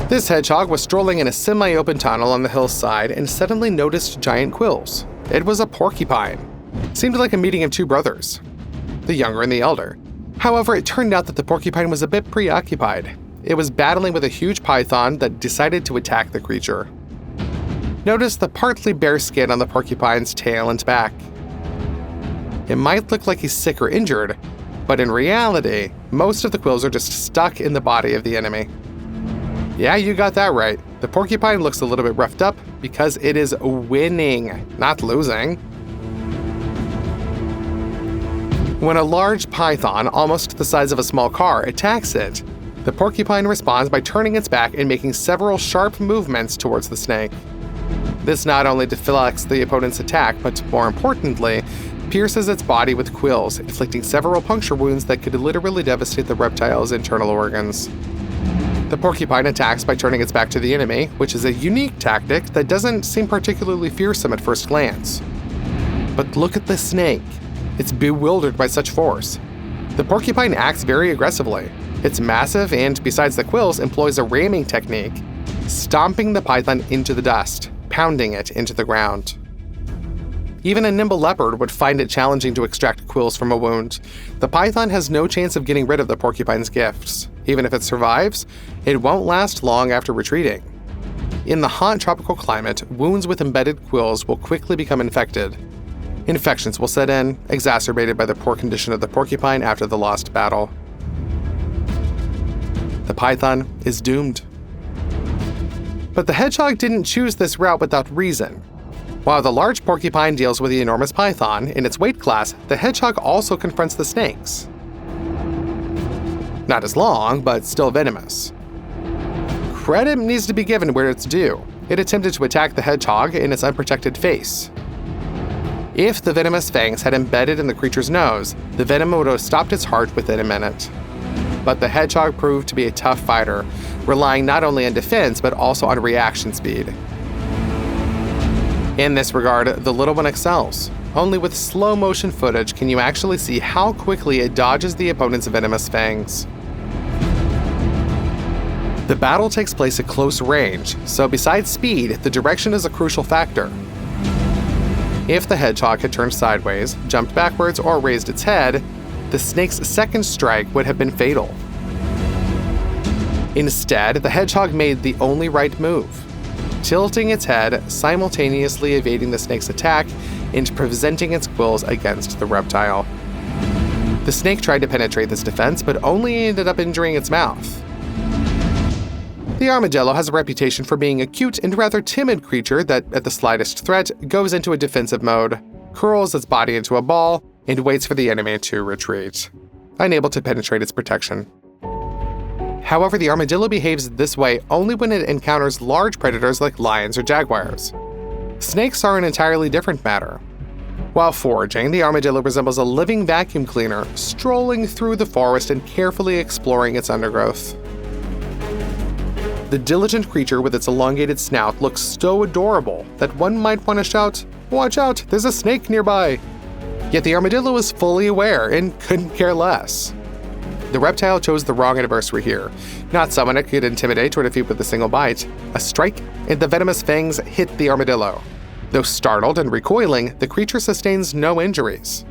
This hedgehog was strolling in a semi-open tunnel on the hillside and suddenly noticed giant quills. It was a porcupine. Seemed like a meeting of two brothers, the younger and the elder. However, it turned out that the porcupine was a bit preoccupied. It was battling with a huge python that decided to attack the creature. Notice the partly bare skin on the porcupine's tail and back. It might look like he's sick or injured, but in reality, most of the quills are just stuck in the body of the enemy. Yeah, you got that right. The porcupine looks a little bit roughed up because it is winning, not losing. When a large python, almost the size of a small car, attacks it, the porcupine responds by turning its back and making several sharp movements towards the snake. This not only deflects the opponent's attack, but more importantly, pierces its body with quills, inflicting several puncture wounds that could literally devastate the reptile's internal organs. The porcupine attacks by turning its back to the enemy, which is a unique tactic that doesn't seem particularly fearsome at first glance. But look at the snake. It's bewildered by such force. The porcupine acts very aggressively. It's massive and, besides the quills, employs a ramming technique, stomping the python into the dust, pounding it into the ground. Even a nimble leopard would find it challenging to extract quills from a wound. The python has no chance of getting rid of the porcupine's gifts. Even if it survives, it won't last long after retreating. In the hot tropical climate, wounds with embedded quills will quickly become infected. Infections will set in, exacerbated by the poor condition of the porcupine after the lost battle. The python is doomed. But the hedgehog didn't choose this route without reason. While the large porcupine deals with the enormous python in its weight class, the hedgehog also confronts the snakes. Not as long, but still venomous. Credit needs to be given where it's due. It attempted to attack the hedgehog in its unprotected face. If the venomous fangs had embedded in the creature's nose, the venom would have stopped its heart within a minute. But the hedgehog proved to be a tough fighter, relying not only on defense but also on reaction speed. In this regard, the little one excels. Only with slow motion footage can you actually see how quickly it dodges the opponent's venomous fangs. The battle takes place at close range, so besides speed, the direction is a crucial factor. If the hedgehog had turned sideways, jumped backwards, or raised its head, the snake's second strike would have been fatal. Instead, the hedgehog made the only right move, tilting its head, simultaneously evading the snake's attack and presenting its quills against the reptile. The snake tried to penetrate this defense, but only ended up injuring its mouth. The armadillo has a reputation for being a cute and rather timid creature that, at the slightest threat, goes into a defensive mode, curls its body into a ball, and waits for the enemy to retreat, unable to penetrate its protection. However, the armadillo behaves this way only when it encounters large predators like lions or jaguars. Snakes are an entirely different matter. While foraging, the armadillo resembles a living vacuum cleaner, strolling through the forest and carefully exploring its undergrowth. The diligent creature with its elongated snout looks so adorable that one might want to shout, "Watch out, there's a snake nearby!" Yet the armadillo is fully aware and couldn't care less. The reptile chose the wrong adversary here, not someone it could intimidate or defeat with a single bite. A strike, and the venomous fangs hit the armadillo. Though startled and recoiling, the creature sustains no injuries.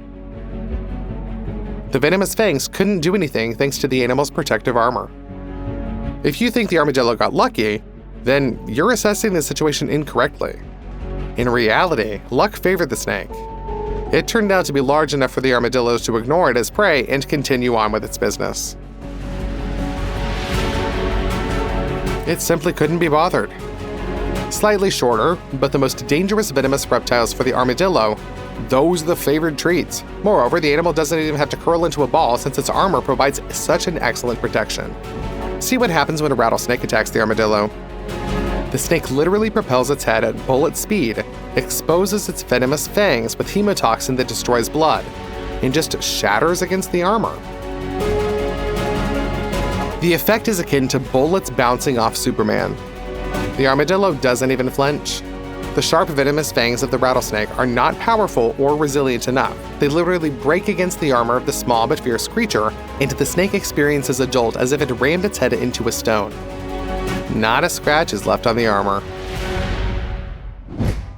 The venomous fangs couldn't do anything thanks to the animal's protective armor. If you think the armadillo got lucky, then you're assessing the situation incorrectly. In reality, luck favored the snake. It turned out to be large enough for the armadillo to ignore it as prey and continue on with its business. It simply couldn't be bothered. Slightly shorter, but the most dangerous venomous reptiles for the armadillo, those are the favored treats. Moreover, the animal doesn't even have to curl into a ball since its armor provides such an excellent protection. See what happens when a rattlesnake attacks the armadillo. The snake literally propels its head at bullet speed, exposes its venomous fangs with hemotoxin that destroys blood, and just shatters against the armor. The effect is akin to bullets bouncing off Superman. The armadillo doesn't even flinch. The sharp venomous fangs of the rattlesnake are not powerful or resilient enough. They literally break against the armor of the small but fierce creature, and the snake experiences a jolt as if it rammed its head into a stone. Not a scratch is left on the armor.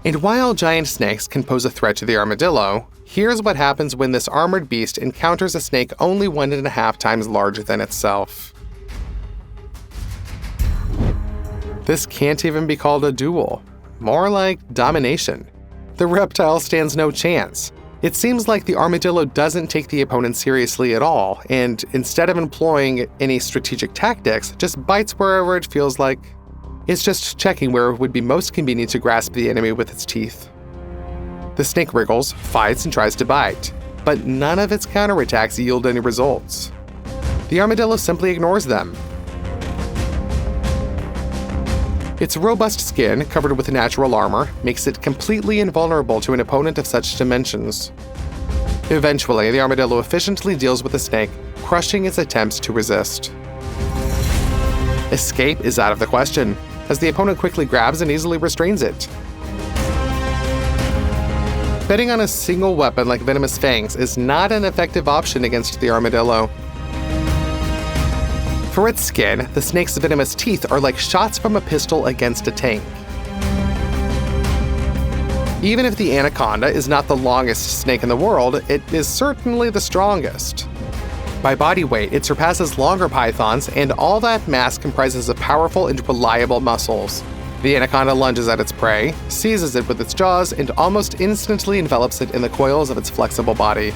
And while giant snakes can pose a threat to the armadillo, here's what happens when this armored beast encounters a snake only 1.5 times larger than itself. This can't even be called a duel. More like domination. The reptile stands no chance. It seems like the armadillo doesn't take the opponent seriously at all, and instead of employing any strategic tactics, just bites wherever it feels like. It's just checking where it would be most convenient to grasp the enemy with its teeth. The snake wriggles, fights, and tries to bite, but none of its counterattacks yield any results. The armadillo simply ignores them. Its robust skin, covered with natural armor, makes it completely invulnerable to an opponent of such dimensions. Eventually, the armadillo efficiently deals with the snake, crushing its attempts to resist. Escape is out of the question, as the opponent quickly grabs and easily restrains it. Betting on a single weapon like venomous fangs is not an effective option against the armadillo. For its skin, the snake's venomous teeth are like shots from a pistol against a tank. Even if the anaconda is not the longest snake in the world, it is certainly the strongest. By body weight, it surpasses longer pythons, and all that mass comprises of powerful and reliable muscles. The anaconda lunges at its prey, seizes it with its jaws, and almost instantly envelops it in the coils of its flexible body.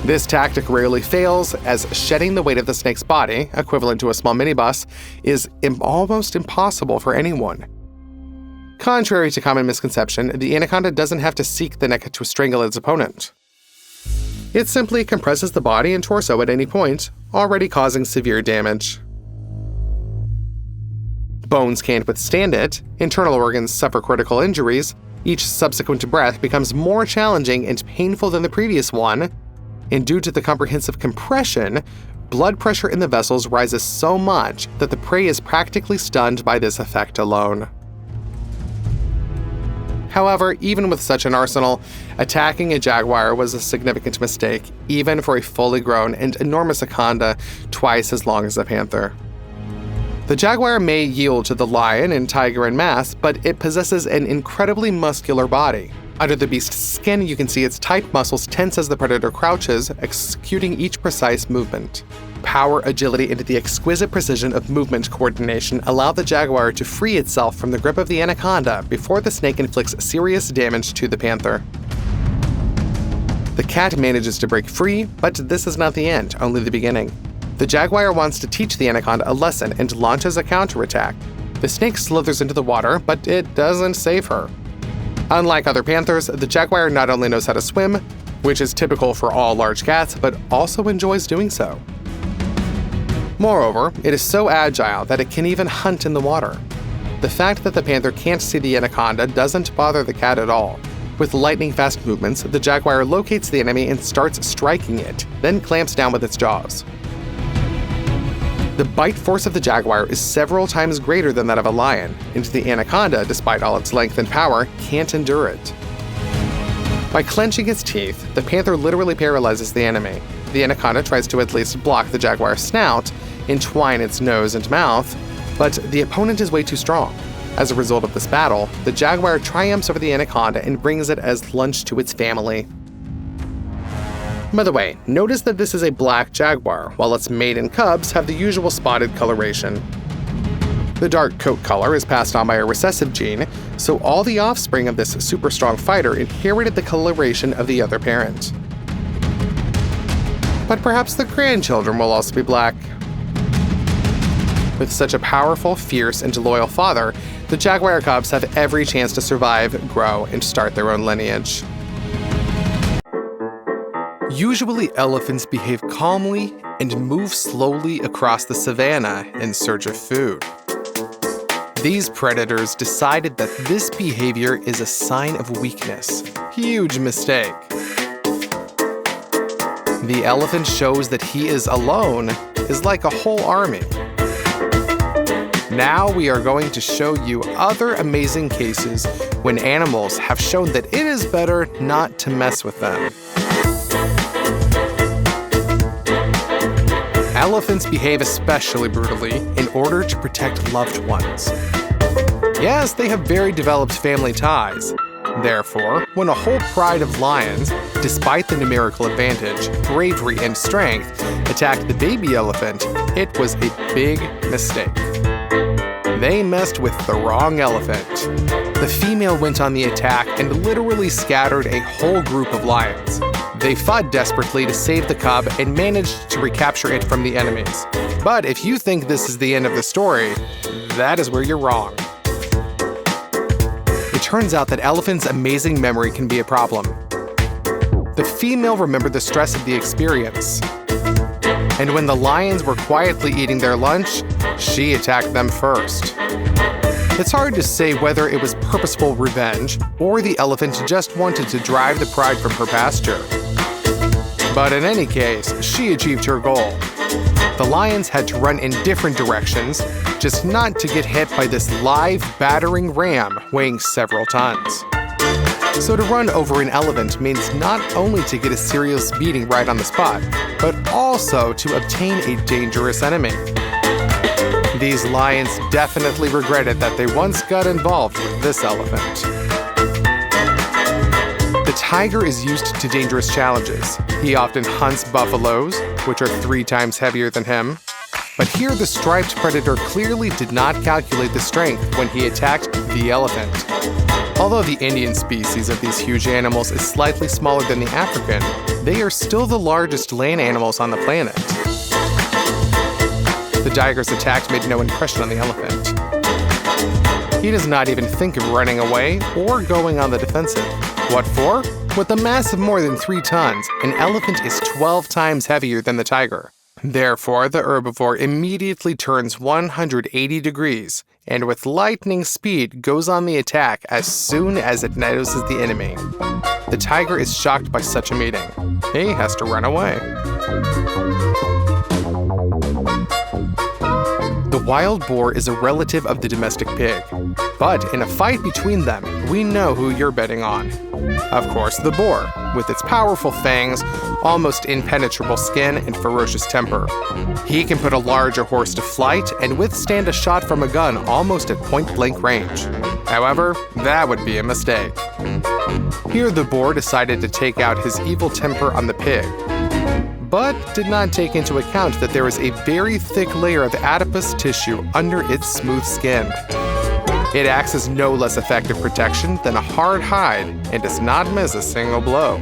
This tactic rarely fails, as shedding the weight of the snake's body, equivalent to a small minibus, is almost impossible for anyone. Contrary to common misconception, the anaconda doesn't have to seek the neck to strangle its opponent. It simply compresses the body and torso at any point, already causing severe damage. Bones can't withstand it, internal organs suffer critical injuries, each subsequent breath becomes more challenging and painful than the previous one, and due to the comprehensive compression, blood pressure in the vessels rises so much that the prey is practically stunned by this effect alone. However, even with such an arsenal, attacking a jaguar was a significant mistake, even for a fully grown and enormous anaconda twice as long as a panther. The jaguar may yield to the lion and tiger in mass, but it possesses an incredibly muscular body. Under the beast's skin, you can see its tight muscles tense as the predator crouches, executing each precise movement. Power, agility, and the exquisite precision of movement coordination allow the jaguar to free itself from the grip of the anaconda before the snake inflicts serious damage to the panther. The cat manages to break free, but this is not the end, only the beginning. The jaguar wants to teach the anaconda a lesson and launches a counterattack. The snake slithers into the water, but it doesn't save her. Unlike other panthers, the jaguar not only knows how to swim, which is typical for all large cats, but also enjoys doing so. Moreover, it is so agile that it can even hunt in the water. The fact that the panther can't see the anaconda doesn't bother the cat at all. With lightning-fast movements, the jaguar locates the enemy and starts striking it, then clamps down with its jaws. The bite force of the jaguar is several times greater than that of a lion, and the anaconda, despite all its length and power, can't endure it. By clenching its teeth, the panther literally paralyzes the enemy. The anaconda tries to at least block the jaguar's snout, entwine its nose and mouth, but the opponent is way too strong. As a result of this battle, the jaguar triumphs over the anaconda and brings it as lunch to its family. By the way, notice that this is a black jaguar, while its mate and cubs have the usual spotted coloration. The dark coat color is passed on by a recessive gene, so all the offspring of this super strong fighter inherited the coloration of the other parent. But perhaps the grandchildren will also be black. With such a powerful, fierce, and loyal father, the jaguar cubs have every chance to survive, grow, and start their own lineage. Usually, elephants behave calmly and move slowly across the savanna in search of food. These predators decided that this behavior is a sign of weakness. Huge mistake. The elephant shows that he is alone is like a whole army. Now we are going to show you other amazing cases when animals have shown that it is better not to mess with them. Elephants behave especially brutally in order to protect loved ones. Yes, they have very developed family ties. Therefore, when a whole pride of lions, despite the numerical advantage, bravery, and strength, attacked the baby elephant, it was a big mistake. They messed with the wrong elephant. The female went on the attack and literally scattered a whole group of lions. They fought desperately to save the cub and managed to recapture it from the enemies. But if you think this is the end of the story, that is where you're wrong. It turns out that elephants' amazing memory can be a problem. The female remembered the stress of the experience. And when the lions were quietly eating their lunch, she attacked them first. It's hard to say whether it was purposeful revenge or the elephant just wanted to drive the pride from her pasture. But in any case, she achieved her goal. The lions had to run in different directions, just not to get hit by this live, battering ram weighing several tons. So to run over an elephant means not only to get a serious beating right on the spot, but also to obtain a dangerous enemy. These lions definitely regretted that they once got involved with this elephant. The tiger is used to dangerous challenges. He often hunts buffaloes, which are 3 times heavier than him. But here the striped predator clearly did not calculate the strength when he attacked the elephant. Although the Indian species of these huge animals is slightly smaller than the African, they are still the largest land animals on the planet. The tiger's attack made no impression on the elephant. He does not even think of running away or going on the defensive. What for? With a mass of more than 3 tons, an elephant is 12 times heavier than the tiger. Therefore, the herbivore immediately turns 180 degrees, and with lightning speed goes on the attack as soon as it notices the enemy. The tiger is shocked by such a meeting. He has to run away. The wild boar is a relative of the domestic pig. But in a fight between them, we know who you're betting on. Of course, the boar, with its powerful fangs, almost impenetrable skin, and ferocious temper. He can put a larger horse to flight and withstand a shot from a gun almost at point-blank range. However, that would be a mistake. Here the boar decided to take out his evil temper on the pig, but did not take into account that there is a very thick layer of adipose tissue under its smooth skin. It acts as no less effective protection than a hard hide and does not miss a single blow.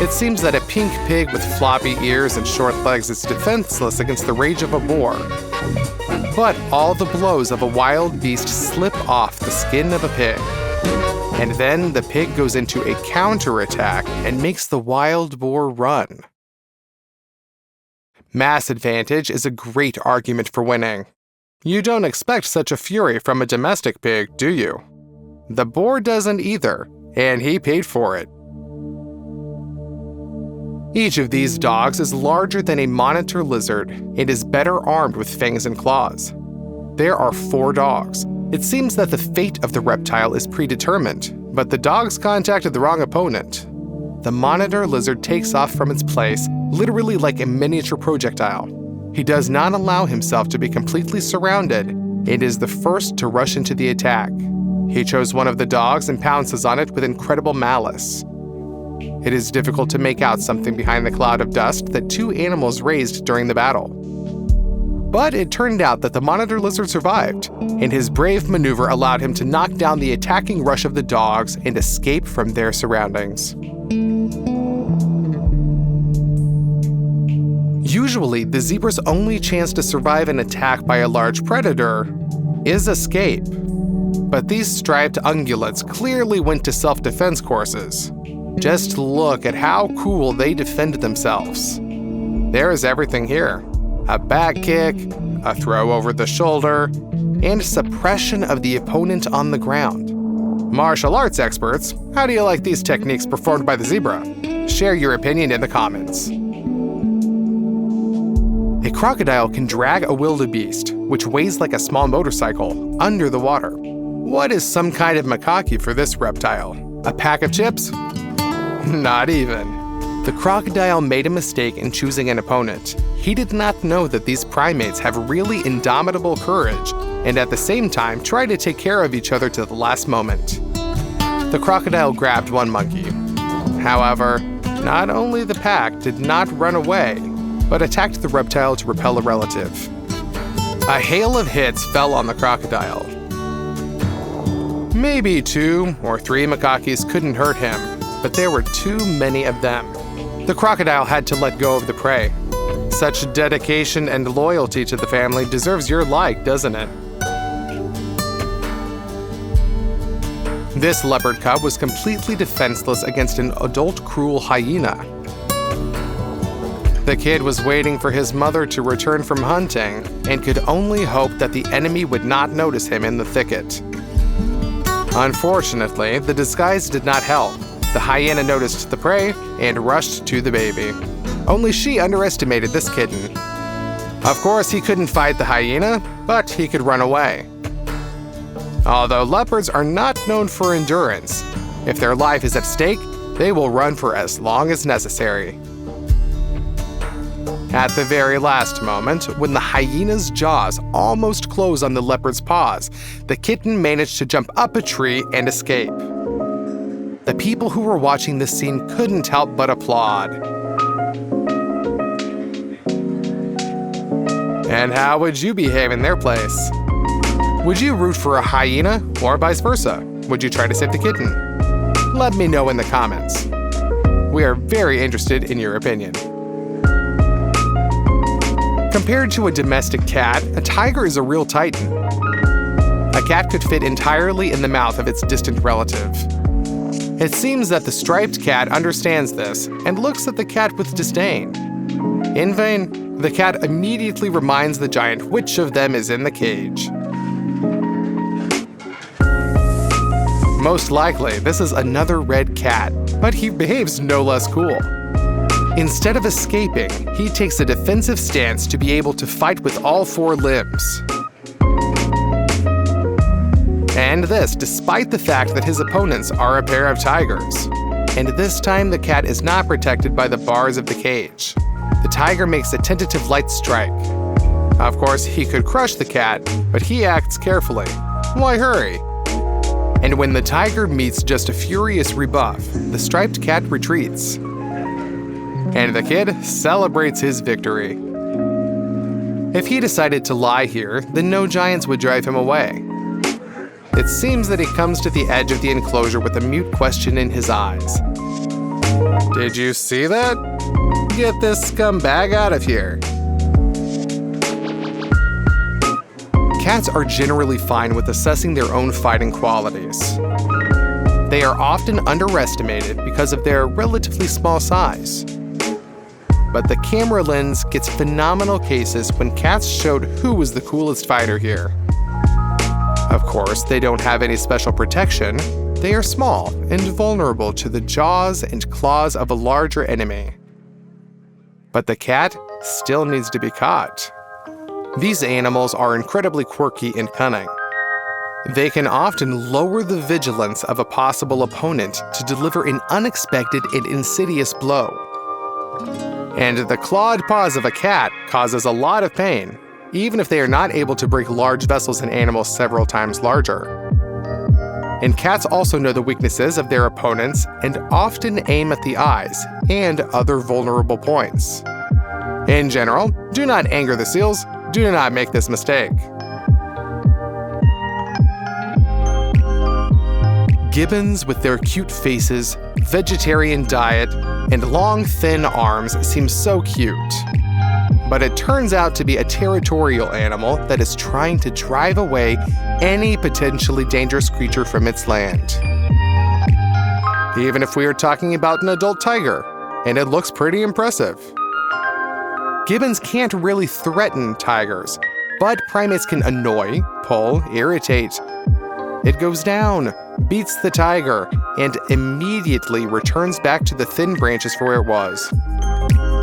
It seems that a pink pig with floppy ears and short legs is defenseless against the rage of a boar. But all the blows of a wild beast slip off the skin of a pig. And then the pig goes into a counterattack and makes the wild boar run. Mass advantage is a great argument for winning. You don't expect such a fury from a domestic pig, do you? The boar doesn't either, and he paid for it. Each of these dogs is larger than a monitor lizard and is better armed with fangs and claws. There are 4 dogs. It seems that the fate of the reptile is predetermined, but the dogs contacted the wrong opponent. The monitor lizard takes off from its place, literally like a miniature projectile. He does not allow himself to be completely surrounded and is the first to rush into the attack. He chose one of the dogs and pounces on it with incredible malice. It is difficult to make out something behind the cloud of dust that 2 animals raised during the battle. But it turned out that the monitor lizard survived, and his brave maneuver allowed him to knock down the attacking rush of the dogs and escape from their surroundings. Usually, the zebra's only chance to survive an attack by a large predator is escape. But these striped ungulates clearly went to self-defense courses. Just look at how cool they defended themselves. There is everything here. A back kick, a throw over the shoulder, and suppression of the opponent on the ground. Martial arts experts, how do you like these techniques performed by the zebra? Share your opinion in the comments. A crocodile can drag a wildebeest, which weighs like a small motorcycle, under the water. What is some kind of macaque for this reptile? A pack of chips? Not even. The crocodile made a mistake in choosing an opponent. He did not know that these primates have really indomitable courage and at the same time try to take care of each other to the last moment. The crocodile grabbed one monkey. However, not only the pack did not run away, but attacked the reptile to repel a relative. A hail of hits fell on the crocodile. Maybe 2 or 3 makakis couldn't hurt him, but there were too many of them. The crocodile had to let go of the prey. Such dedication and loyalty to the family deserves your like, doesn't it? This leopard cub was completely defenseless against an adult cruel hyena. The kid was waiting for his mother to return from hunting and could only hope that the enemy would not notice him in the thicket. Unfortunately, the disguise did not help. The hyena noticed the prey and rushed to the baby. Only she underestimated this kitten. Of course, he couldn't fight the hyena, but he could run away. Although leopards are not known for endurance, if their life is at stake, they will run for as long as necessary. At the very last moment, when the hyena's jaws almost close on the leopard's paws, the kitten managed to jump up a tree and escape. The people who were watching this scene couldn't help but applaud. And how would you behave in their place? Would you root for a hyena or vice versa? Would you try to save the kitten? Let me know in the comments. We are very interested in your opinion. Compared to a domestic cat, a tiger is a real titan. A cat could fit entirely in the mouth of its distant relative. It seems that the striped cat understands this and looks at the cat with disdain. In vain, the cat immediately reminds the giant which of them is in the cage. Most likely, this is another red cat, but he behaves no less cool. Instead of escaping, he takes a defensive stance to be able to fight with all 4 limbs. And this despite the fact that his opponents are a pair of tigers. And this time the cat is not protected by the bars of the cage. The tiger makes a tentative light strike. Of course, he could crush the cat, but he acts carefully. Why hurry? And when the tiger meets just a furious rebuff, the striped cat retreats. And the kid celebrates his victory. If he decided to lie here, then no giants would drive him away. It seems that he comes to the edge of the enclosure with a mute question in his eyes. Did you see that? Get this scumbag out of here. Cats are generally fine with assessing their own fighting qualities. They are often underestimated because of their relatively small size. But the camera lens gets phenomenal cases when cats showed who was the coolest fighter here. Of course, they don't have any special protection. They are small and vulnerable to the jaws and claws of a larger enemy. But the cat still needs to be caught. These animals are incredibly quirky and cunning. They can often lower the vigilance of a possible opponent to deliver an unexpected and insidious blow. And the clawed paws of a cat causes a lot of pain, even if they are not able to break large vessels in animals several times larger. And cats also know the weaknesses of their opponents and often aim at the eyes and other vulnerable points. In general, do not anger the seals. Do not make this mistake. Gibbons with their cute faces, vegetarian diet, and long, thin arms seem so cute. But it turns out to be a territorial animal that is trying to drive away any potentially dangerous creature from its land. Even if we are talking about an adult tiger, and it looks pretty impressive. Gibbons can't really threaten tigers, but primates can annoy, pull, irritate. It goes down, beats the tiger, and immediately returns back to the thin branches for where it was.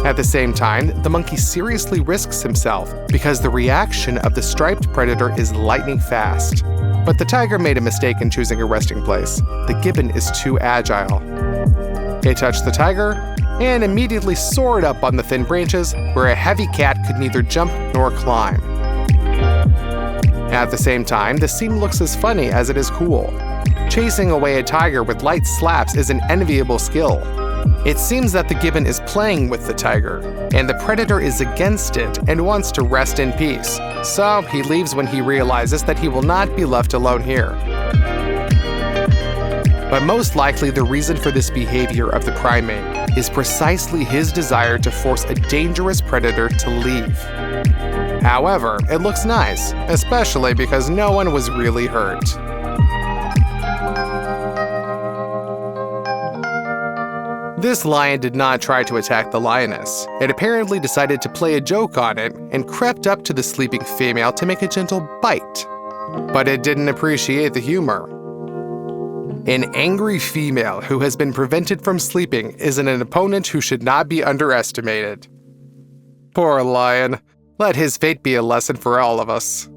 At the same time, the monkey seriously risks himself because the reaction of the striped predator is lightning fast. But the tiger made a mistake in choosing a resting place. The gibbon is too agile. It touched the tiger and immediately soared up on the thin branches where a heavy cat could neither jump nor climb. At the same time, the scene looks as funny as it is cool. Chasing away a tiger with light slaps is an enviable skill. It seems that the gibbon is playing with the tiger, and the predator is against it and wants to rest in peace, so he leaves when he realizes that he will not be left alone here. But most likely the reason for this behavior of the primate is precisely his desire to force a dangerous predator to leave. However, it looks nice, especially because no one was really hurt. This lion did not try to attack the lioness. It apparently decided to play a joke on it and crept up to the sleeping female to make a gentle bite. But it didn't appreciate the humor. An angry female who has been prevented from sleeping is an opponent who should not be underestimated. Poor lion. Let his fate be a lesson for all of us.